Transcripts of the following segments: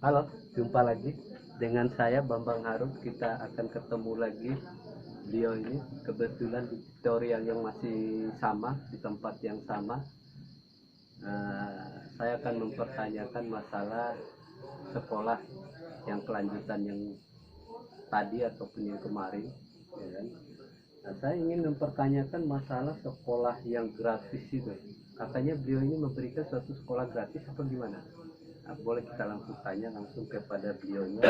Halo, jumpa lagi dengan saya Bambang Harun. Kita akan ketemu lagi. Beliau ini kebetulan di tutorial yang masih sama, di tempat yang sama. Saya akan mempertanyakan masalah sekolah yang kelanjutan yang tadi ataupun yang kemarin, ya kan? Nah, saya ingin mempertanyakan masalah sekolah yang gratis itu. Katanya beliau ini memberikan suatu sekolah gratis apa gimana? Nah, boleh kita langsung tanya langsung kepada beliaunya,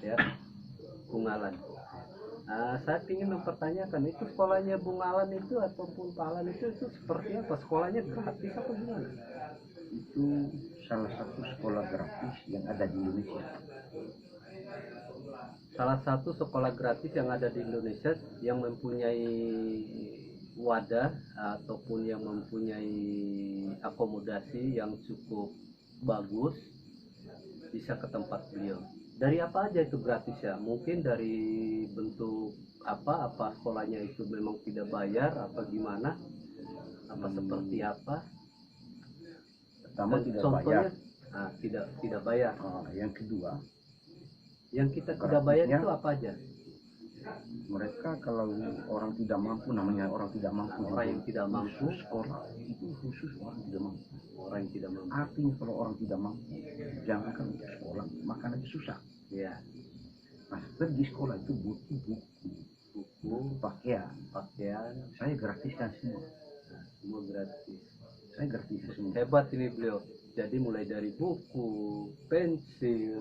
ya, Bung Alan. Nah, saya ingin mempertanyakan itu sekolahnya Bung Alan itu ataupun Pak Alan itu seperti apa? Sekolahnya gratis apa gimana? Itu salah satu sekolah gratis yang ada di Indonesia. Salah satu sekolah gratis yang ada di Indonesia yang mempunyai wadah ataupun yang mempunyai akomodasi yang cukup bagus, bisa ke tempat beliau. Dari apa aja itu gratis ya? Mungkin dari bentuk apa sekolahnya itu memang tidak bayar apa gimana? Apa seperti apa? Pertama Dan tidak contohnya bayar. tidak bayar. Yang kedua, Yang kita tidak bayar gratisnya itu apa aja? mereka kalau orang tidak mampu, namanya orang tidak mampu, Orang yang tidak mampu, khusus sekolah itu khusus orang tidak mampu. orang yang tidak mampu. Artinya kalau orang tidak mampu, jangankan untuk sekolah, makan aja susah. Ya, Nah, pergi sekolah itu butuh buku, buku, pakaian. pakaian, Saya gratiskan semua. semua gratis. Saya gratiskan semua. Hebat ini beliau. Jadi mulai dari buku, pensil,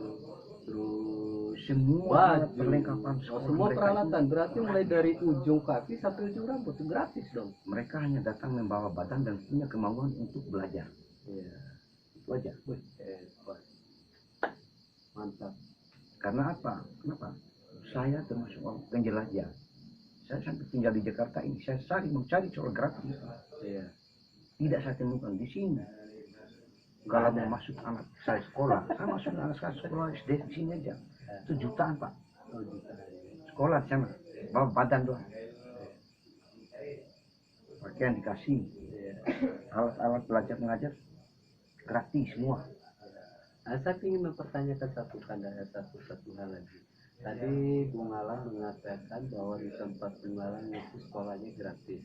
terus Semua baju, perlengkapan sekolah semua mereka peralatan. Berarti mulai dari ujung kaki sampai ujung rambut itu gratis dong. mereka hanya datang membawa badan dan punya kemauan untuk belajar. Iya, Itu aja. wih, hebat, mantap. Karena apa? Kenapa? Saya termasuk orang penjelajah. Saya sampai tinggal di Jakarta ini, saya mencari sekolah gratis. Iya, Tidak saya temukan di sini. Kalau mau masuk anak saya sekolah, saya masuk anak saya sekolah SD di sini aja. Itu jutaan, Pak. oh, juta. Sekolah di sana, bawa badan doang. Pakaian dikasih, Iya. alat-alat belajar mengajar gratis semua. Nah, saya ingin mempertanyakan satu hal lagi. Tadi Bung Alan mengatakan bahwa di tempat Bung Alan itu sekolahnya gratis.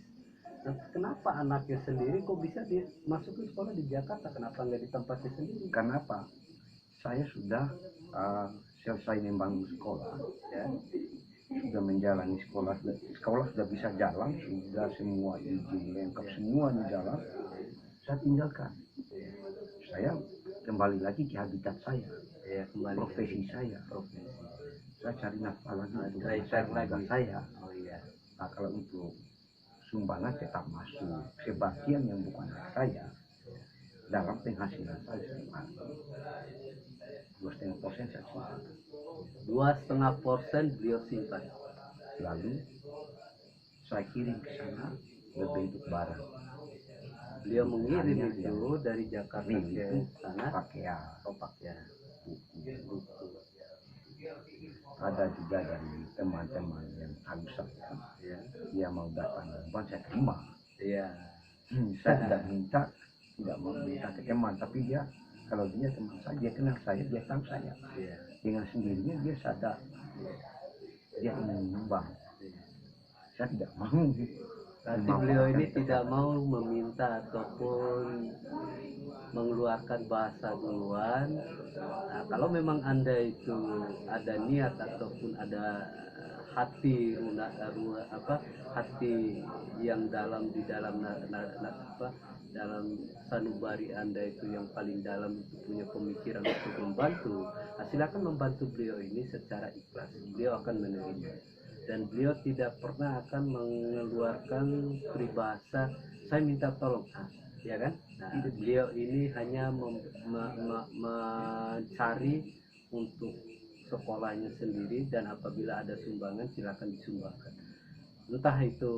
Nah, kenapa anaknya sendiri kok bisa dia masuk ke sekolah di Jakarta? Kenapa nggak di tempatnya sendiri? Karena apa? Saya sudah selesai membangun sekolah, Ya, sudah menjalani sekolah sudah bisa jalan, sudah semua izin lengkap, semuanya jalan. Saya tinggalkan. Saya kembali lagi ke habitat saya, ya kembali profesi saya. profesi. Saya cari nafkah lagi untuk Driver keluarga lagi. saya. Oh iya. Nah, kalau untuk sumbangan tetap masuk sebagian yang bukan hak saya dalam penghasilan saya 2,5% saya simpan. 2,5% beliau simpan. Lalu saya kirim ke sana berbentuk barang. Beliau mengirim Hanya itu yang dari Jakarta real ke itu sana. pakaian, Pakaian. buku. Ada juga dari teman-teman yang tahu saya, Ya. dia mau datang membuat saya terima. Iya. Saya tidak mau minta ke teman, tapi dia kalau dia teman saya, dia kenal saya, dia tahu saya. Iya. Dengan sendirinya dia sadar dia ingin menyumbang. Saya tidak mau. Berarti beliau ini tidak mau meminta ataupun mengeluarkan bahasa duluan. Nah, kalau memang Anda itu ada niat ataupun ada hati hati yang dalam di dalam dalam sanubari Anda itu yang paling dalam itu punya pemikiran untuk membantu, nah, silakan membantu beliau ini secara ikhlas. Beliau akan menerima dan beliau tidak pernah akan mengeluarkan peribahasa saya minta tolong, ya kan? Nah, beliau ini hanya mencari untuk sekolahnya sendiri, dan apabila ada sumbangan silakan disumbangkan, entah itu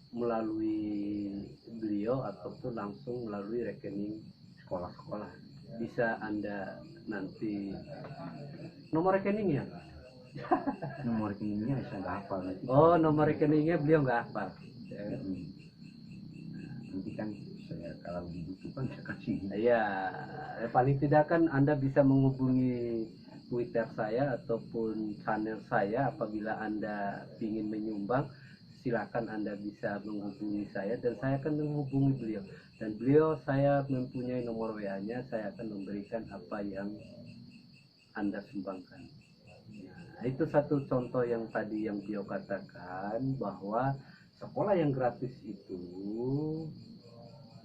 melalui beliau ataupun langsung melalui rekening sekolah-sekolah. Bisa Anda nanti nomor rekeningnya. Nomor rekeningnya saya nggak hafal. Oh, nomor rekeningnya beliau nggak hafal. Nanti kan ya, kalau dibutuhkan saya kasih. Ya, paling tidak kan Anda bisa menghubungi Twitter saya ataupun channel saya apabila Anda ingin menyumbang. Silakan Anda bisa menghubungi saya dan saya akan menghubungi beliau. Dan beliau saya mempunyai nomor WA-nya, saya akan memberikan apa yang Anda sumbangkan. Nah, itu satu contoh yang tadi yang beliau katakan bahwa sekolah yang gratis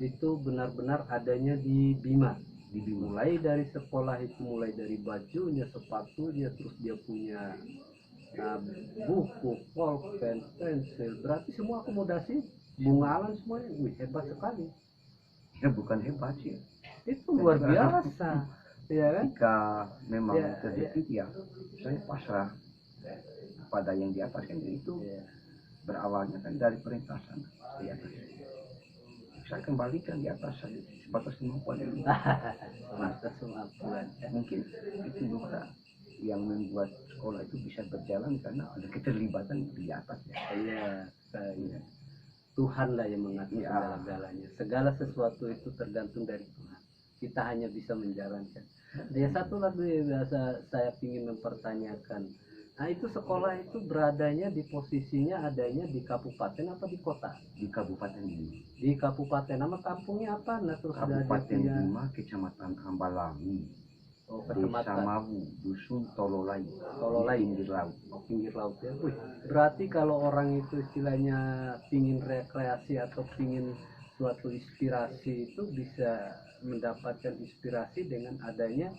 itu benar-benar adanya di Bima. Dimulai dari sekolah itu, mulai dari bajunya, sepatunya, terus dia punya buku, pulpen, pensil, berarti semua akomodasi, bungalan semuanya, wih hebat sekali. Ya bukan hebat sih. Itu luar biasa, ya kan? Jika memang Ya, terjepit ya, saya pasrah pada yang di atas kan itu Ya. berawalnya kan dari perintah sana di atas. Saya kembalikan di atas saja sebatas kemampuan ini. Masa kemampuan. Mungkin itu juga yang membuat sekolah itu bisa berjalan karena ada keterlibatan di atas ya. Iya, iya. Tuhan lah yang mengatur Ya. segala-galanya. Segala sesuatu itu tergantung dari Tuhan. Kita hanya bisa menjalankan. Dia satu lagi yang biasa saya ingin mempertanyakan. Nah itu sekolah itu beradanya di posisinya adanya di kabupaten apa di kota? Di kabupaten ini. Di kabupaten. Nama kampungnya apa? Nah terus Kabupaten Bima, Kecamatan Ambalawi, Oh, Desa kecamatan Mawu, Dusun Tololai, Tololai. pinggir laut. Oh, pinggir laut ya. Wih, berarti kalau orang itu istilahnya pingin rekreasi atau pingin suatu inspirasi itu bisa mendapatkan inspirasi dengan adanya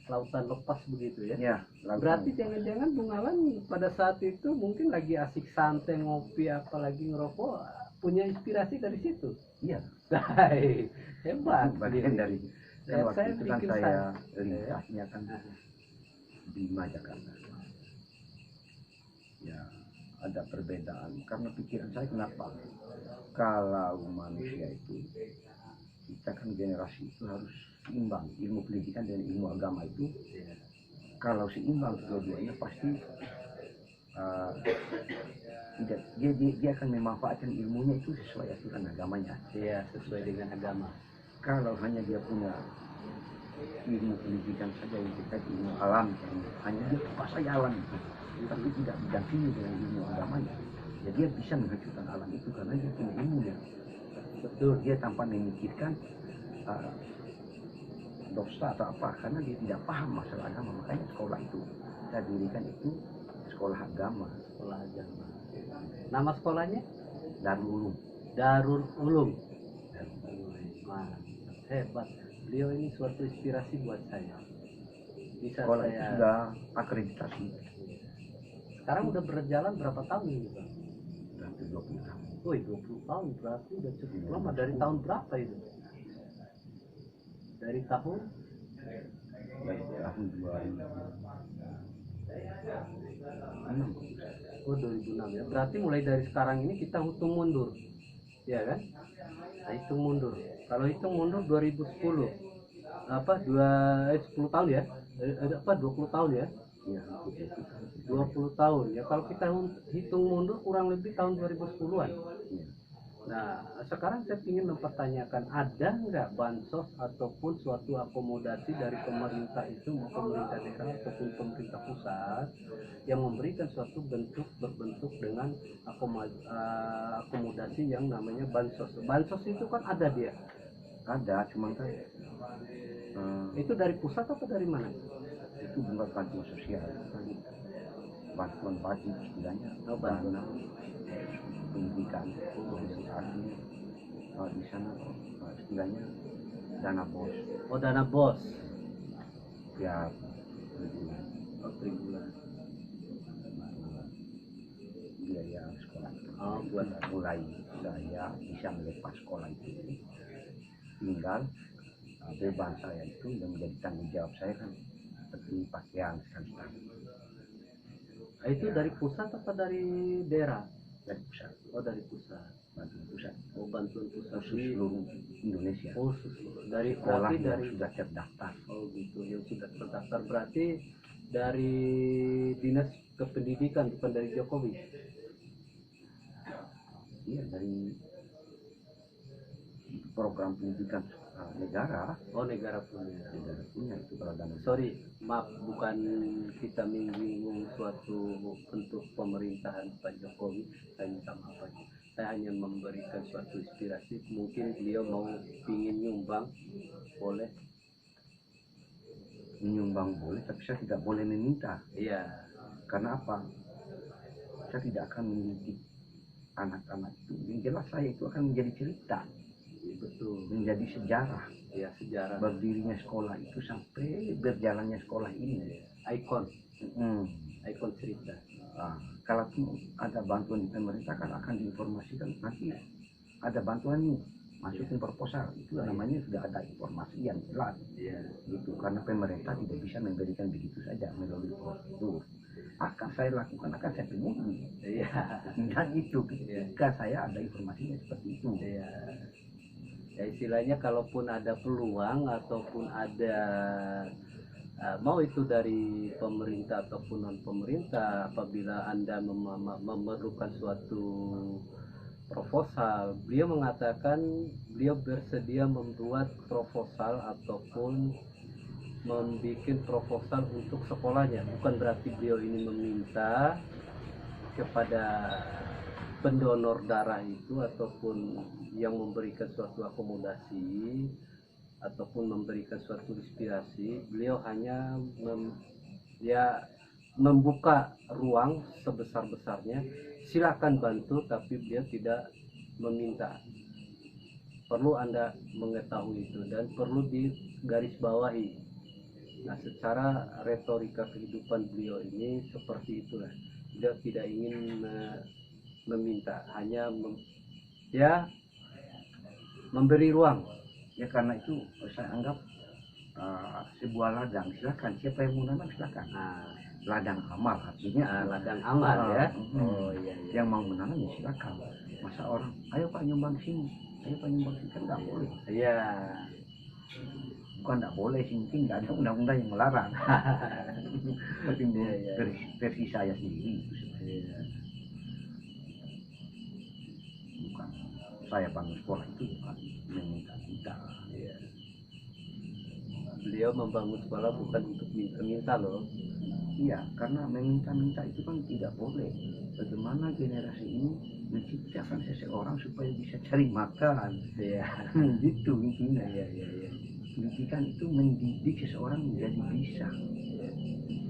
lautan lepas begitu ya. Ya, laut. Berarti jangan-jangan Bungalan pada saat itu mungkin lagi asik santai ngopi apalagi ngerokok punya inspirasi dari situ. Iya. Hai, hebat. Bagian dia. dari Ya, kan waktu saya itu kan bikin saya lintasnya kan Bima Jakarta. Ya, ada perbedaan karena pikiran saya kenapa kalau manusia itu kita kan generasi itu harus seimbang, ilmu pendidikan dan ilmu agama itu kalau seimbang kedua-duanya pasti tidak dia akan memanfaatkan ilmunya itu sesuai aturan agamanya. Iya, sesuai dengan agama. Kalau hanya dia punya ilmu pendidikan saja yang terkait ilmu alam, hanya dia kuasai saja alam itu, tapi tidak didampingi dengan ilmu agamanya, ya dia bisa menghancurkan alam itu karena dia punya ilmunya. Betul, dia tanpa memikirkan dosa atau apa, karena dia tidak paham masalah agama. Makanya sekolah itu saya dirikan itu sekolah agama. Sekolah agama. Nama sekolahnya? Darul Ulum. Darul Ulum. Wah, hebat. Beliau ini suatu inspirasi buat saya. Bisa Sekolah saya. itu sudah akreditasi. Sekarang udah berjalan berapa tahun ini, Bang? Sudah 20 tahun. Woi, 20 tahun berarti udah cukup lama. Dari tahun berapa itu? Dari tahun Dari tahun 2006. Oh 2006 ya. Berarti mulai dari sekarang ini kita hitung mundur. Ya kan? Nah, hitung mundur. Kalau hitung mundur 2010. Apa 10 tahun ya? Apa 20 tahun ya? Iya, 20 tahun. Ya kalau kita hitung mundur kurang lebih tahun 2010-an. iya. Nah, sekarang saya ingin mempertanyakan, ada nggak bansos ataupun suatu akomodasi dari pemerintah itu, mau pemerintah daerah ataupun pemerintah pusat, yang memberikan suatu berbentuk dengan akomodasi yang namanya bansos. Bansos itu kan ada dia. Ada, cuman kan Itu dari pusat atau dari mana? itu bukan bantuan sosial, bantuan wajib istilahnya, Oh, bantuan. dana pendidikan, artinya di sana istilahnya dana bos, Oh, dana bos. ya bulan Oh, per bulan. biaya sekolah. Oh, buat Mulai saya bisa melepas sekolah itu, tinggal beban saya itu yang menjadi tanggung jawab saya kan seperti pakaian sekali-sekali itu dari pusat atau dari daerah? dari pusat, Oh, dari pusat. bantuan pusat Oh, bantuan pusat khusus seluruh Indonesia. khusus dari Sekolah berarti yang dari sudah terdaftar. oh gitu yang sudah terdaftar berarti dari dinas kependidikan bukan dari Jokowi. Iya, dari program pendidikan negara. Oh, negara punya. Negara punya itu kalau dana. Sorry, maaf, bukan kita menyinggung suatu bentuk pemerintahan Pak Jokowi. Saya minta maaf aja. Saya hanya memberikan suatu inspirasi. Mungkin beliau mau ingin nyumbang, boleh. Menyumbang boleh, tapi saya tidak boleh meminta. Iya. Karena apa? Saya tidak akan mendidik anak-anak itu. Yang jelas saya itu akan menjadi cerita, Betul. menjadi sejarah. Ya, sejarah. Berdirinya sekolah itu sampai berjalannya sekolah ini. Ikon. Hmm. Ikon cerita. Kalau ada bantuan di pemerintah kan akan diinformasikan, nanti ada bantuan nih, masukin proposal, itu namanya sudah ada informasi yang jelas. Iya. Gitu, karena pemerintah tidak bisa memberikan begitu saja melalui prosedur. Akan saya lakukan, akan saya temui. Iya. Dan itu ketika saya ada informasinya seperti itu. Iya. Ya, istilahnya kalaupun ada peluang ataupun ada mau itu dari pemerintah ataupun non pemerintah, apabila Anda memerlukan suatu proposal, beliau mengatakan beliau bersedia membuat proposal ataupun membuat proposal untuk sekolahnya. Bukan berarti beliau ini meminta kepada pendonor darah itu ataupun yang memberikan suatu akomodasi ataupun memberikan suatu inspirasi. Beliau hanya membuka ruang sebesar-besarnya, silakan bantu, tapi beliau tidak meminta. Perlu Anda mengetahui itu dan perlu digarisbawahi. Nah, secara retorika kehidupan beliau ini seperti itulah. Beliau tidak ingin meminta, hanya memberi ruang. Ya karena itu saya anggap sebuah ladang, silakan siapa yang mau nanam silakan. Ladang amal artinya ladang amal ya. Oh iya. Yang mau menanam ya silakan. Masa orang, ayo Pak nyumbang sini, ayo Pak nyumbang sini, kan nggak boleh. Iya. Bukan nggak boleh sih, mungkin nggak ada undang-undang yang melarang. Tapi versi saya sendiri. Iya. Bukan saya bangun sekolah itu bukan meminta-minta. Iya. Beliau membangun sekolah bukan untuk minta-minta loh. Iya, karena meminta-minta itu kan tidak boleh. Bagaimana generasi ini menciptakan seseorang supaya bisa cari makan. Iya. Gitu intinya. Iya. Pendidikan itu mendidik seseorang menjadi bisa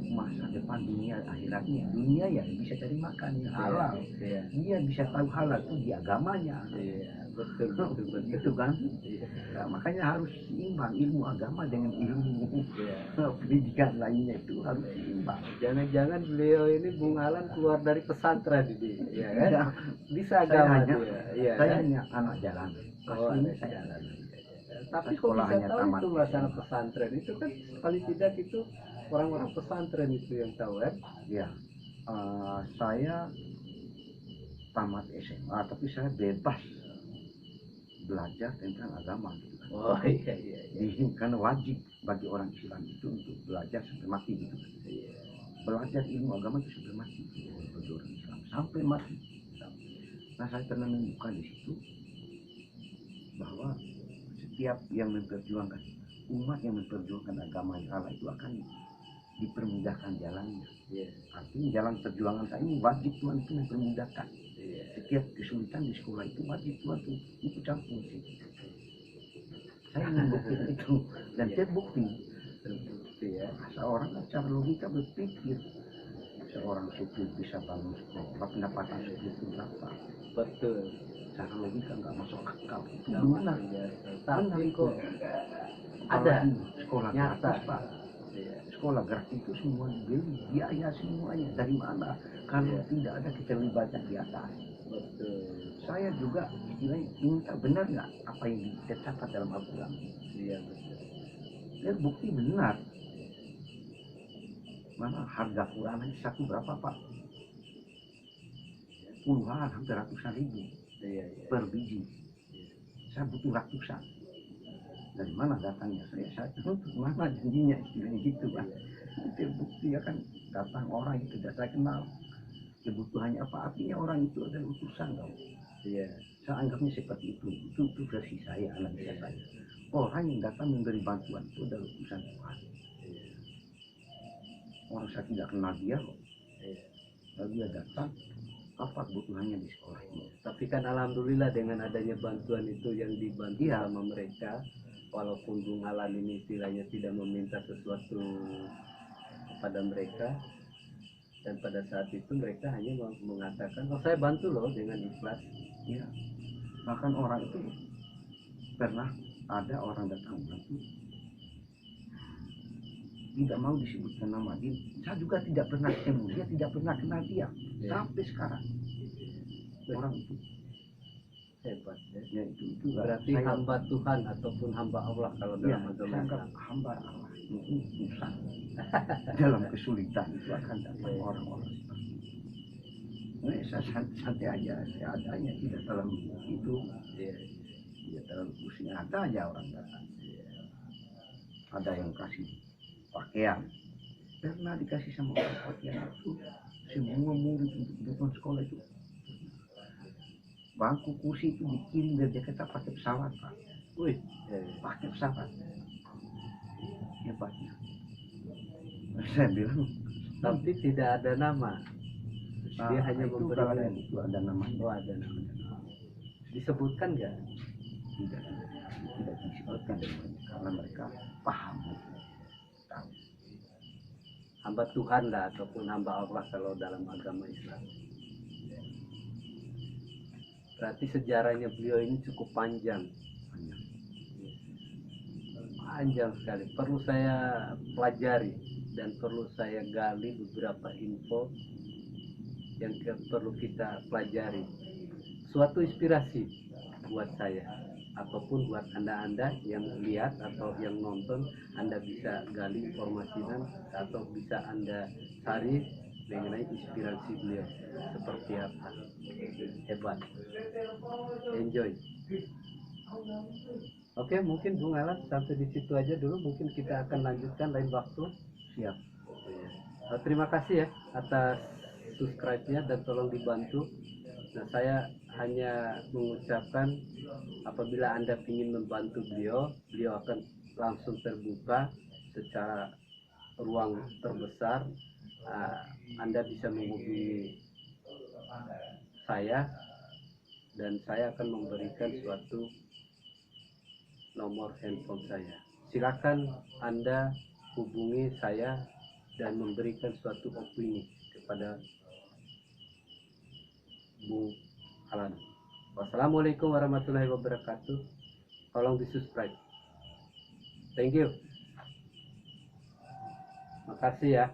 masa depan dunia akhiratnya. Dunia ya bisa cari makan yang halal. Iya. Dia bisa tahu halal itu di agamanya. Iya, betul. Itu kan. Iya. Nah, makanya harus seimbang ilmu agama dengan ilmu pendidikan lainnya, itu harus seimbang. Jangan-jangan beliau ini Bung Alan keluar dari pesantren ini, ya kan? Bisa agama dia. Iya, saya kan? hanya anak jalan. Oh, Aslinya anak saya jalan. Tapi kok sekolah bisa hanya tahu tamat itu masalah pesantren itu kan paling tidak itu orang-orang pesantren itu yang tahu kan? Ya, saya tamat SMA, tapi saya bebas belajar tentang agama. Gitu. Oh iya. Karena wajib bagi orang Islam itu untuk belajar sampai mati gitu. Iya. Belajar ilmu agama itu sampai mati bagi orang Islam sampai mati. Nah, saya pernah menemukan di situ bahwa setiap yang memperjuangkan umat yang memperjuangkan agama Allah itu akan dipermudahkan jalannya. Iya. Artinya jalan perjuangan saya ini wajib Tuhan itu mempermudahkan. Iya. Setiap kesulitan di sekolah itu wajib Tuhan itu ikut campur. Saya membuktikan itu dan terbukti. Ya. Seorang kan secara logika berpikir seorang supir bisa bangun sekolah, pendapatan supir itu berapa? Betul. Secara logika nggak masuk akal. Itu Nggak benar. masuk, ya. Tapi kok ada Apalagi sekolah nyata. gratis, Pak. Iya. Sekolah gratis itu semua dibeli, biaya semuanya. Dari mana? Kalau tidak ada keterlibatan di atas. Betul. Saya juga istilahnya minta benar nggak apa yang dicatat dalam Al-Quran. Iya, betul. Terbukti benar. Mana harga Quran aja satu berapa Pak? Puluhan, hampir ratusan ribu Iya. per biji. Saya butuh ratusan. Dari mana datangnya? Saya tuntut mana janjinya, istilahnya gitu Pak. Terbukti ya kan, datang orang yang tidak saya kenal. Kebutuhannya apa? Artinya orang itu adalah utusan dong. Iya. Saya anggapnya seperti itu versi saya, analisa saya. Orang yang datang memberi bantuan itu adalah urusan Tuhan. Orang saya tidak kenal dia kok. Lalu dia datang, apa kebutuhannya di sekolah ini. Tapi kan alhamdulillah dengan adanya bantuan itu yang dibantu Iya. sama mereka, walaupun Bung Alan ini istilahnya tidak meminta sesuatu kepada mereka, dan pada saat itu mereka hanya mengatakan, oh saya bantu loh dengan ikhlas. Ya, bahkan orang itu pernah ada orang datang bantu, tidak mau disebutkan nama dia. Saya juga tidak pernah ketemu dia, tidak pernah kenal dia sampai sekarang. Orang itu Hebat ya. ya itu Berarti saya, hamba Tuhan ataupun hamba Allah kalau ya, dalam agama saya anggap Islam. hamba Allah itu susah. Dalam kesulitan itu akan datang orang-orang seperti itu. Ini saya santai aja, saya adanya, tidak terlalu itu, tidak terlalu pusing, ada aja orang datang. Ada yang kasih pakaian, pernah dikasih sama orang pakaian itu semua murid untuk kebutuhan sekolah itu. Bangku kursi itu dikirim dari Jakarta pakai pesawat, Pak. Wih, Pakai pesawat. Hebatnya. Saya bilang, tapi tidak ada nama. Dia hanya itu memberikan. kalangan itu ada namanya. Oh, ada namanya. Disebutkan nggak? Tidak disebutkan namanya, karena mereka paham. Tahu. Hamba Tuhan lah ataupun hamba Allah kalau dalam agama Islam. Berarti sejarahnya beliau ini cukup panjang. Panjang sekali. Perlu saya pelajari dan perlu saya gali beberapa info yang perlu kita pelajari. Suatu inspirasi buat saya ataupun buat anda-anda yang lihat atau yang nonton, Anda bisa gali informasinya atau bisa Anda cari mengenai inspirasi beliau seperti apa. Hebat. Enjoy. Oke, mungkin Bung Alan sampai di situ aja dulu. Mungkin kita akan lanjutkan lain waktu. Siap. Terima kasih ya atas subscribe-nya dan tolong dibantu. Nah, saya hanya mengucapkan apabila Anda ingin membantu beliau akan langsung terbuka secara ruang terbesar. Anda bisa menghubungi saya dan saya akan memberikan suatu nomor handphone saya. Silakan Anda hubungi saya dan memberikan suatu opini kepada Bung Alan. Wassalamualaikum warahmatullahi wabarakatuh. Tolong di subscribe. Thank you. Makasih ya.